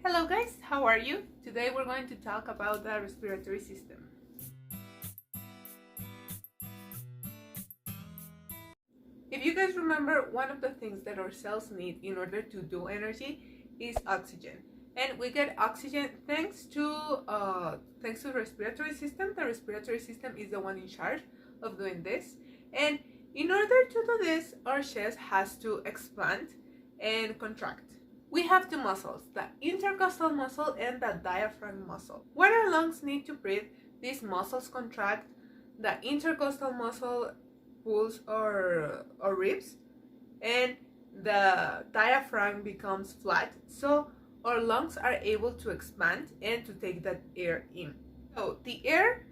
Hello guys, how are you? Today we're going to talk about the respiratory system. If you guys remember, one of the things that our cells need in order to do energy is oxygen. And we get oxygen thanks to the respiratory system. The respiratory system is the one in charge of doing this. And in order to do this, our chest has to expand and contract. We have two muscles, the intercostal muscle and the diaphragm muscle. When our lungs need to breathe, these muscles contract. The intercostal muscle pulls our ribs, and the diaphragm becomes flat, so our lungs are able to expand and to take that air in. So the air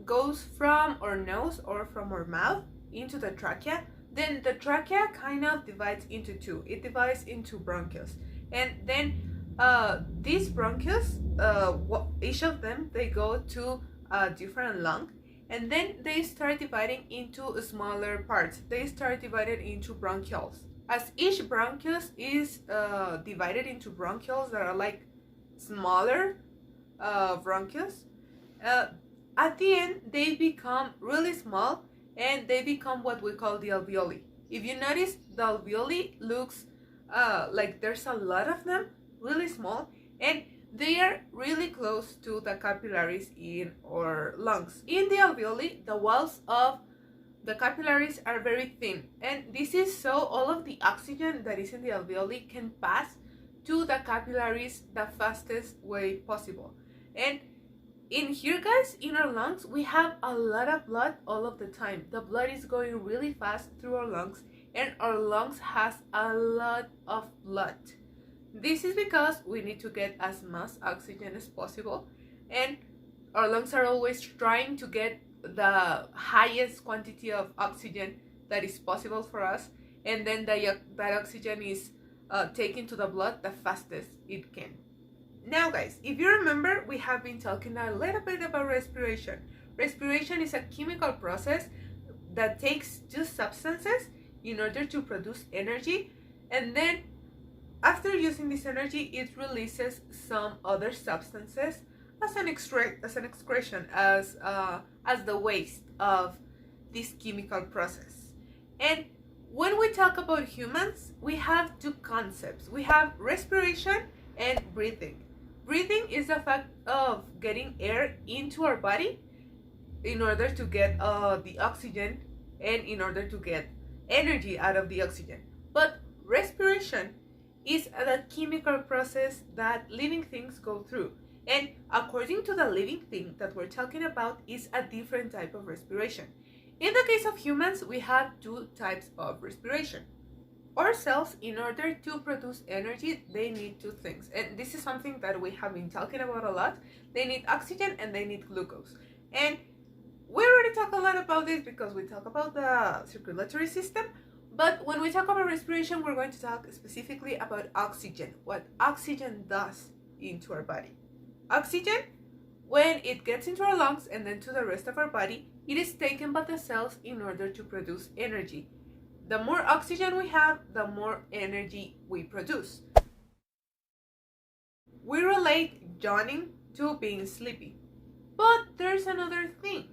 goes from our nose or from our mouth into the trachea. Then the trachea kind of divides into two. It divides into bronchioles. And then these bronchioles, each of them, they go to a different lung. And then they start dividing into smaller parts. They start divided into bronchioles. As each bronchioles is divided into bronchioles that are like smaller bronchioles, at the end they become really small, and they become what we call the alveoli. If you notice, the alveoli looks like there's a lot of them, really small, and they are really close to the capillaries in our lungs. In the alveoli, the walls of the capillaries are very thin, and this is so all of the oxygen that is in the alveoli can pass to the capillaries the fastest way possible. And in here, guys, in our lungs, we have a lot of blood all of the time. The blood is going really fast through our lungs, and our lungs has a lot of blood. This is because we need to get as much oxygen as possible, and our lungs are always trying to get the highest quantity of oxygen that is possible for us, and then that oxygen is taken to the blood the fastest it can. Now guys, if you remember, we have been talking a little bit about respiration. Respiration is a chemical process that takes two substances in order to produce energy, and then after using this energy, it releases some other substances as an excretion, as the waste of this chemical process. And when we talk about humans, we have two concepts. We have respiration and breathing. Breathing is the fact of getting air into our body in order to get the oxygen and in order to get energy out of the oxygen. But respiration is the chemical process that living things go through. And according to the living thing that we're talking about, is a different type of respiration. In the case of humans, we have two types of respiration. Our cells, in order to produce energy, they need two things. And this is something that we have been talking about a lot. They need oxygen and they need glucose. And we already talk a lot about this because we talk about the circulatory system. But when we talk about respiration, we're going to talk specifically about oxygen, what oxygen does into our body. Oxygen, when it gets into our lungs and then to the rest of our body, it is taken by the cells in order to produce energy. The more oxygen we have, the more energy we produce. We relate yawning to being sleepy. But there's another thing.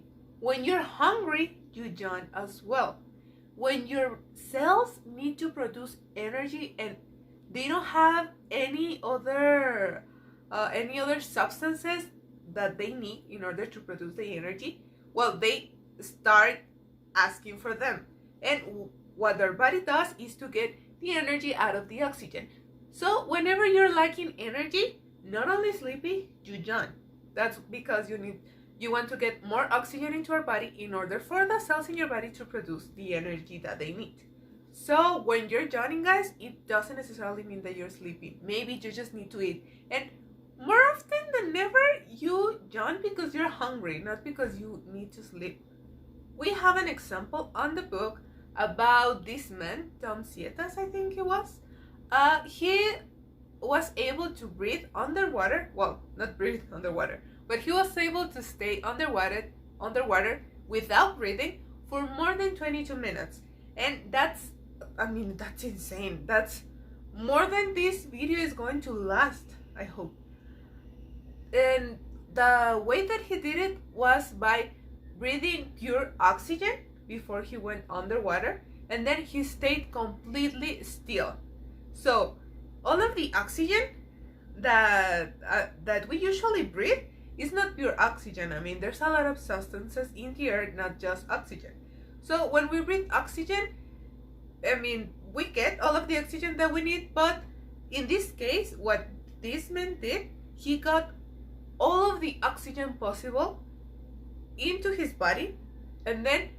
When you're hungry, you yawn as well. When your cells need to produce energy and they don't have any other substances that they need in order to produce the energy, well, they start asking for them. And what their body does is to get the energy out of the oxygen. So whenever you're lacking energy, not only sleepy, you yawn. That's because you want to get more oxygen into our body in order for the cells in your body to produce the energy that they need. So when you're yawning, guys, it doesn't necessarily mean that you're sleeping. Maybe you just need to eat. And more often than never, you yawn because you're hungry, not because you need to sleep. We have an example on the book about this man, Tom Sietas, I think he was. He was able to breathe underwater. Well, not breathe underwater, but he was able to stay underwater without breathing for more than 22 minutes. And that's insane. That's more than this video is going to last. I hope. And the way that he did it was by breathing pure oxygen before he went underwater, and then he stayed completely still. So all of the oxygen that we usually breathe is not pure oxygen. I mean, there's a lot of substances in the air, not just oxygen. So when we breathe oxygen, I mean, we get all of the oxygen that we need, but in this case, what this man did, he got all of the oxygen possible into his body, and then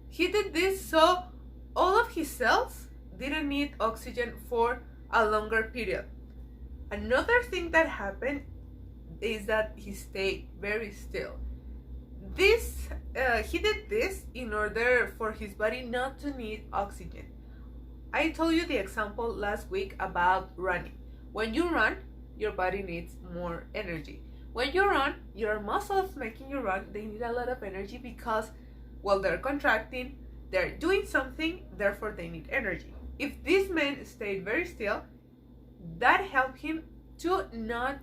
he did this so all of his cells didn't need oxygen for a longer period. Another thing that happened is that he stayed very still. He did this in order for his body not to need oxygen. I told you the example last week about running. When you run, your body needs more energy. When you run, your muscles making you run, they need a lot of energy because, well, they're contracting, they're doing something, therefore they need energy. If this man stayed very still, that helped him to not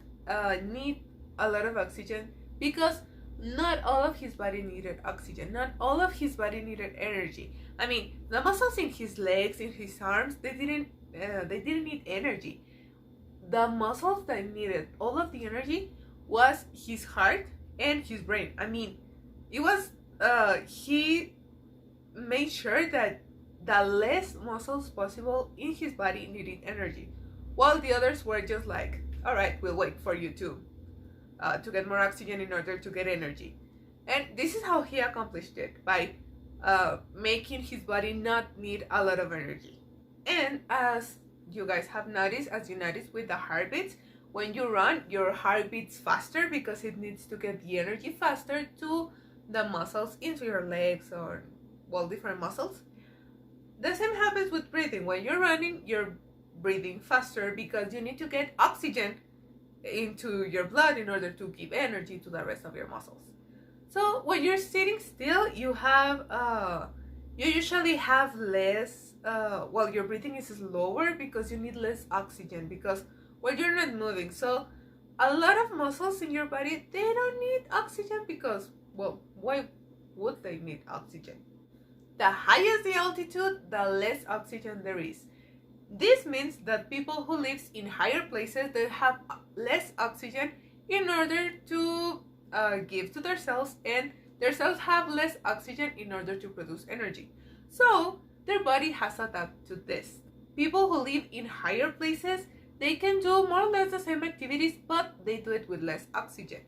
need a lot of oxygen, because not all of his body needed oxygen, not all of his body needed energy. I mean, the muscles in his legs, in his arms, they didn't need energy. The muscles that needed all of the energy was his heart and his brain. I mean, it was he made sure that the less muscles possible in his body needed energy, while the others were just like, all right, we'll wait for you to get more oxygen in order to get energy. And this is how he accomplished it, by making his body not need a lot of energy. And as you guys have noticed, as you noticed with the heartbeats, when you run, your heart beats faster because it needs to get the energy faster to the muscles into your legs, or, well, different muscles. The same happens with breathing. When you're running, you're breathing faster because you need to get oxygen into your blood in order to give energy to the rest of your muscles. So when you're sitting still, you usually have less, your breathing is slower because you need less oxygen, because, well, you're not moving. So a lot of muscles in your body, they don't need oxygen because, well, why would they need oxygen? The higher the altitude, the less oxygen there is. This means that people who live in higher places, they have less oxygen in order to give to their cells, and their cells have less oxygen in order to produce energy. So their body has adapted to this. People who live in higher places, they can do more or less the same activities, but they do it with less oxygen.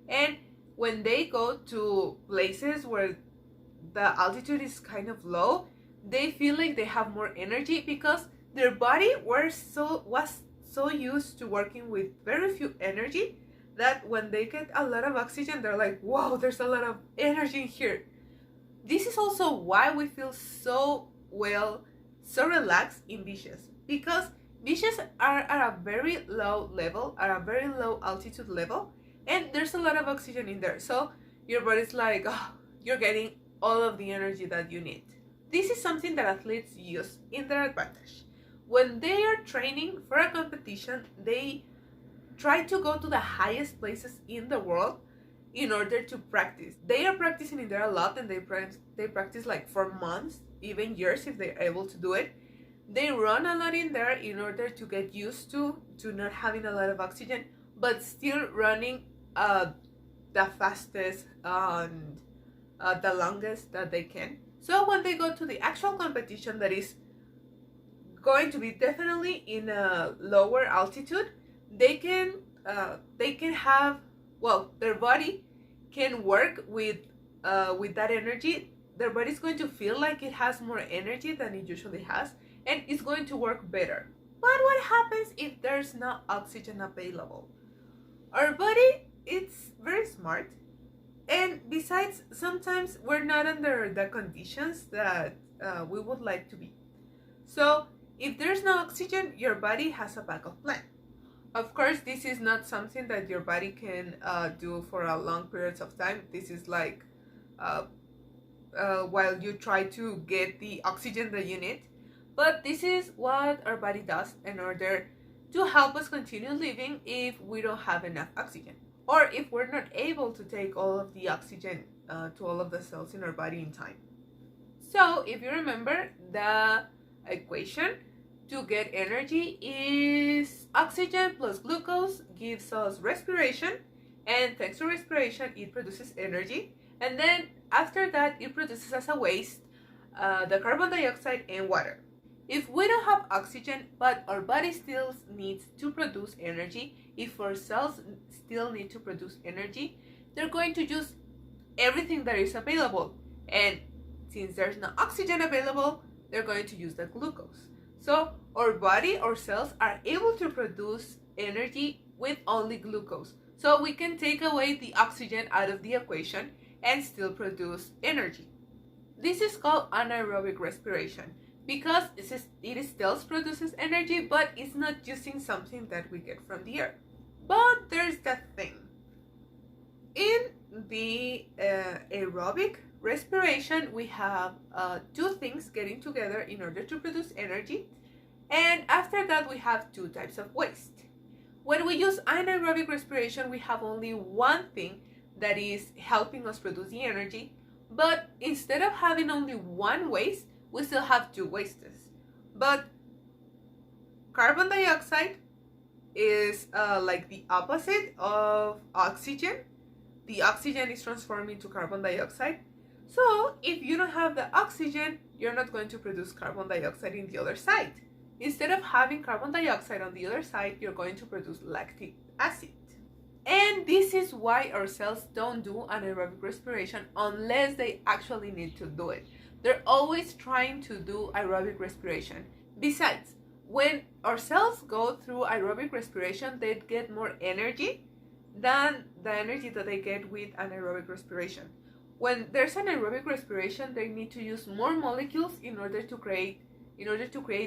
And when they go to places where the altitude is kind of low, they feel like they have more energy because their body was so used to working with very few energy that when they get a lot of oxygen, they're like, wow, there's a lot of energy in here. This is also why we feel so relaxed in beaches, because beaches are at a very low level, at a very low altitude level, and there's a lot of oxygen in there. So your body's like, oh, you're getting all of the energy that you need. This is something that athletes use in their advantage. When they are training for a competition, they try to go to the highest places in the world in order to practice. They are practicing in there a lot, and they practice like for months, even years if they're able to do it. They run a lot in there in order to get used to not having a lot of oxygen, but still running the fastest and the longest that they can. So when they go to the actual competition that is going to be definitely in a lower altitude, they can have, well, their body can work with that energy. Their body is going to feel like it has more energy than it usually has, and it's going to work better. But what happens if there's no oxygen available? Our body, it's very smart, and besides, sometimes we're not under the conditions that we would like to be. So if there's no oxygen, your body has a backup plan. Of course, this is not something that your body can do for a long periods of time. This is like while you try to get the oxygen that you need. But this is what our body does in order to help us continue living if we don't have enough oxygen, or if we're not able to take all of the oxygen to all of the cells in our body in time. So if you remember, the equation to get energy is oxygen plus glucose gives us respiration, and thanks to respiration it produces energy, and then after that it produces as a waste the carbon dioxide and water. If we don't have oxygen but our body still needs to produce energy, if our cells still need to produce energy, they're going to use everything that is available, and since there's no oxygen available, they're going to use the glucose. So our body, our cells are able to produce energy with only glucose. So we can take away the oxygen out of the equation and still produce energy. This is called anaerobic respiration because it still produces energy, but it's not using something that we get from the air. But there's that thing. In the aerobic respiration, we have two things getting together in order to produce energy, and after that we have two types of waste. When we use anaerobic respiration, we have only one thing that is helping us produce the energy, but instead of having only one waste, we still have two wastes. But carbon dioxide is like the opposite of oxygen. The oxygen is transformed into carbon dioxide. So if you don't have the oxygen, you're not going to produce carbon dioxide in the other side. Instead of having carbon dioxide on the other side, you're going to produce lactic acid. And this is why our cells don't do anaerobic respiration unless they actually need to do it. They're always trying to do aerobic respiration. Besides, when our cells go through aerobic respiration, they get more energy than the energy that they get with anaerobic respiration. When there's anaerobic respiration, they need to use more molecules in order to create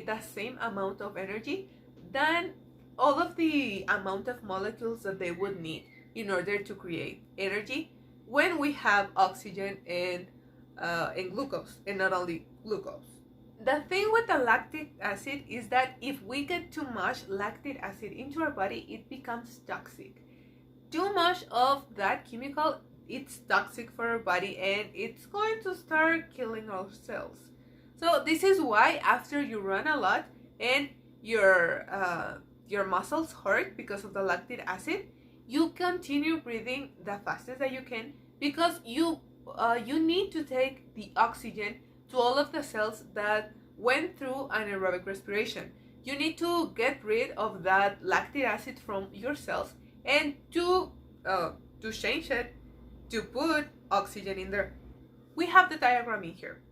the same amount of energy than all of the amount of molecules that they would need in order to create energy when we have oxygen and glucose, and not only glucose. The thing with the lactic acid is that if we get too much lactic acid into our body, it becomes toxic. Too much of that chemical, it's toxic for our body, and it's going to start killing our cells. So this is why after you run a lot and your muscles hurt because of the lactic acid, you continue breathing the fastest that you can, because you need to take the oxygen to all of the cells that went through anaerobic respiration. You need to get rid of that lactic acid from your cells, and to change it, to put oxygen in there. We have the diagram in here.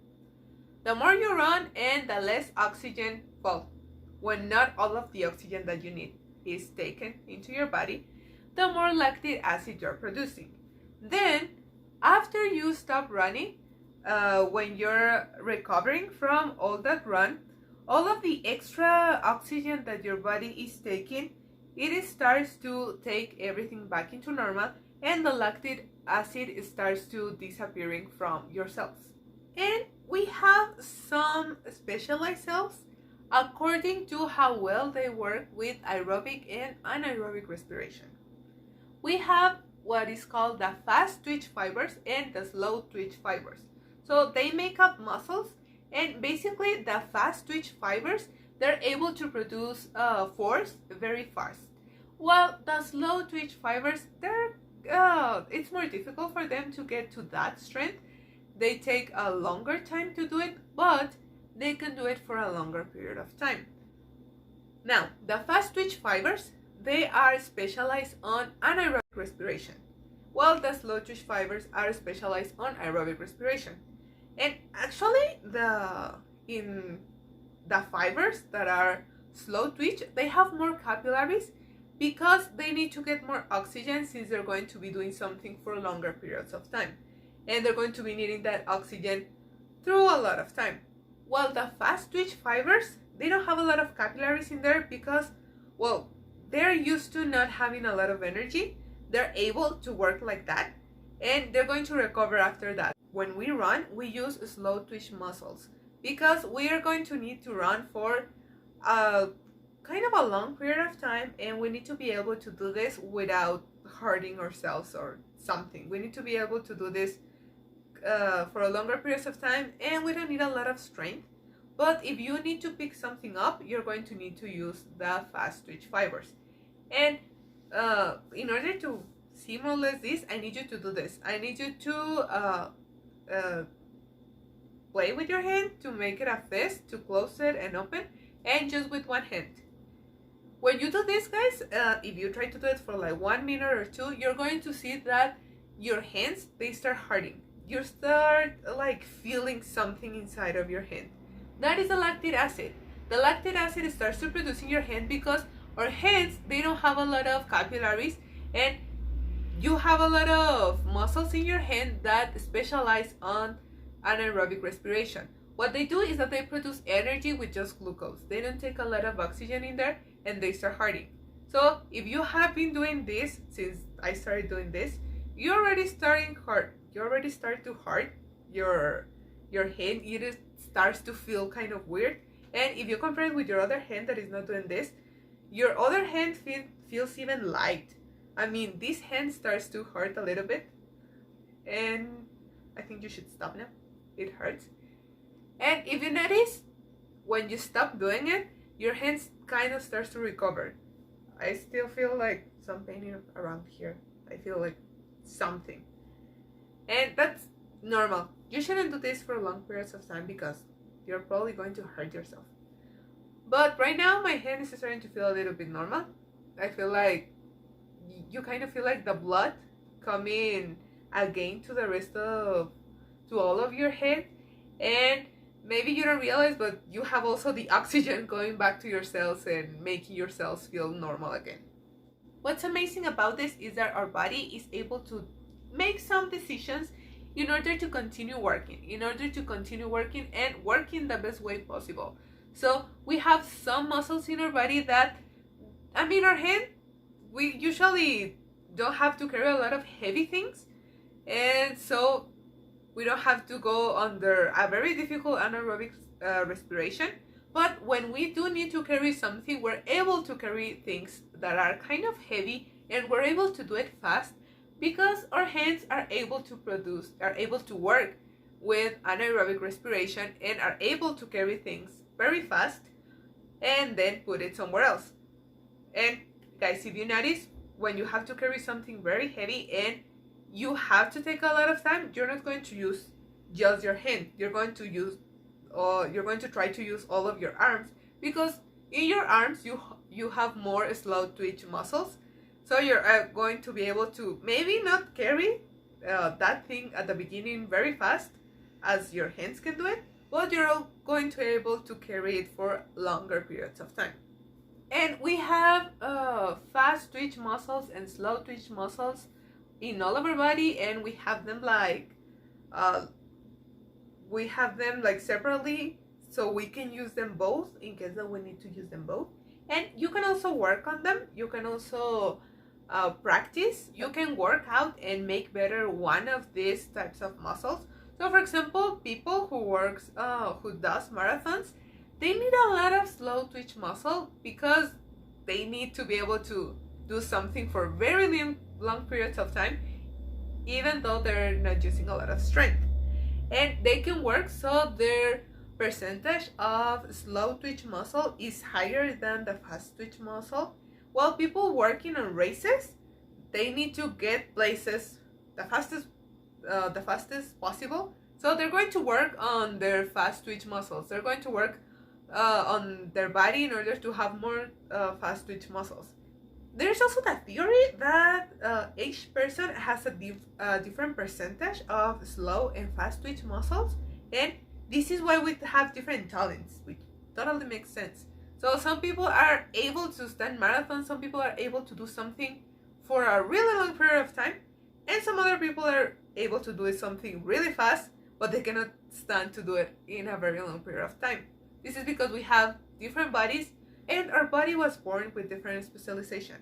The more you run and the less oxygen, well, when not all of the oxygen that you need is taken into your body, the more lactic acid you're producing. Then, after you stop running, when you're recovering from all that run, all of the extra oxygen that your body is taking, it starts to take everything back into normal, and the lactic acid starts to disappearing from your cells. And we have some specialized cells according to how well they work with aerobic and anaerobic respiration. We have what is called the fast twitch fibers and the slow twitch fibers. So they make up muscles, and basically the fast twitch fibers, they're able to produce force very fast, while the slow twitch fibers, it's more difficult for them to get to that strength. They take a longer time to do it, but they can do it for a longer period of time. Now, the fast twitch fibers, they are specialized on anaerobic respiration, while the slow twitch fibers are specialized on aerobic respiration. And actually, in the fibers that are slow twitch, they have more capillaries because they need to get more oxygen, since they're going to be doing something for longer periods of time, and they're going to be needing that oxygen through a lot of time. While the fast twitch fibers, they don't have a lot of capillaries in there because, well, they're used to not having a lot of energy. They're able to work like that, and they're going to recover after that. When we run, we use slow twitch muscles because we are going to need to run for a kind of a long period of time, and we need to be able to do this without hurting ourselves or something. We need to be able to do this for a longer periods of time, and we don't need a lot of strength. But if you need to pick something up, you're going to need to use the fast twitch fibers. And in order to simulate this, I need you to do this. I need you to play with your hand to make it a fist, to close it and open, and just with one hand. When you do this, guys, if you try to do it for like 1 minute or two, you're going to see that your hands, they start hurting. You start like feeling something inside of your hand. That is the lactic acid. The lactic acid starts to produce in your hand because our hands, they don't have a lot of capillaries, and you have a lot of muscles in your hand that specialize on anaerobic respiration. What they do is that they produce energy with just glucose. They don't take a lot of oxygen in there, and they start hurting. So if you have been doing this since I started doing this, you already starting hurt. You already start to hurt your hand. It starts to feel kind of weird. And if you compare it with your other hand that is not doing this, your other hand feels even light. I mean, this hand starts to hurt a little bit, and I think you should stop now. It hurts. And if you notice, when you stop doing it, your hands kind of starts to recover. I still feel like some pain around here. I feel like something. And that's normal. You shouldn't do this for long periods of time because you're probably going to hurt yourself. But right now, my hand is starting to feel a little bit normal. I feel like you kind of feel like the blood coming again to the rest of, to all of your head. And maybe you don't realize, but you have also the oxygen going back to your cells and making your cells feel normal again. What's amazing about this is that our body is able to make some decisions in order to continue working, and working the best way possible. So we have some muscles in our body that, I mean, our hand, we usually don't have to carry a lot of heavy things, and so we don't have to go under a very difficult anaerobic respiration. But when we do need to carry something, we're able to carry things that are kind of heavy, and we're able to do it fast because our hands are able to work with anaerobic respiration and are able to carry things very fast and then put it somewhere else. And guys, if you notice, when you have to carry something very heavy and you have to take a lot of time, you're not going to use just your hand. You're going to try to use all of your arms, because in your arms you have more slow twitch muscles. So you're going to be able to maybe not carry that thing at the beginning very fast as your hands can do it, but you're going to be able to carry it for longer periods of time. And we have fast twitch muscles and slow twitch muscles in all of our body, and we have them like separately, so we can use them both in case that we need to use them both. And you can also work on them. You can also practice. You can work out and make better one of these types of muscles. So for example, people who does marathons, they need a lot of slow twitch muscle because they need to be able to do something for very long periods of time, even though they're not using a lot of strength. And they can work so their percentage of slow twitch muscle is higher than the fast twitch muscle. While people working on races, they need to get places the fastest possible. So they're going to work on their fast twitch muscles. They're going to work on their body in order to have more fast twitch muscles. There's also that theory that each person has a different percentage of slow and fast twitch muscles, and this is why we have different talents, which totally makes sense. So some people are able to stand marathons, some people are able to do something for a really long period of time, and some other people are able to do something really fast, but they cannot stand to do it in a very long period of time. This is because we have different bodies, and our body was born with different specialization.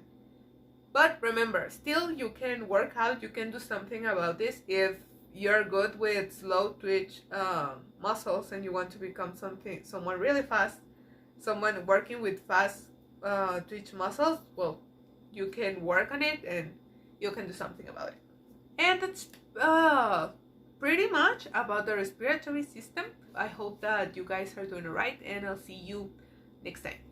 But remember, still you can work out, you can do something about this. If you're good with slow twitch muscles and you want to become someone really fast, someone working with fast twitch muscles, well, you can work on it and you can do something about it. And that's pretty much about the respiratory system. I hope that you guys are doing alright, and I'll see you next time.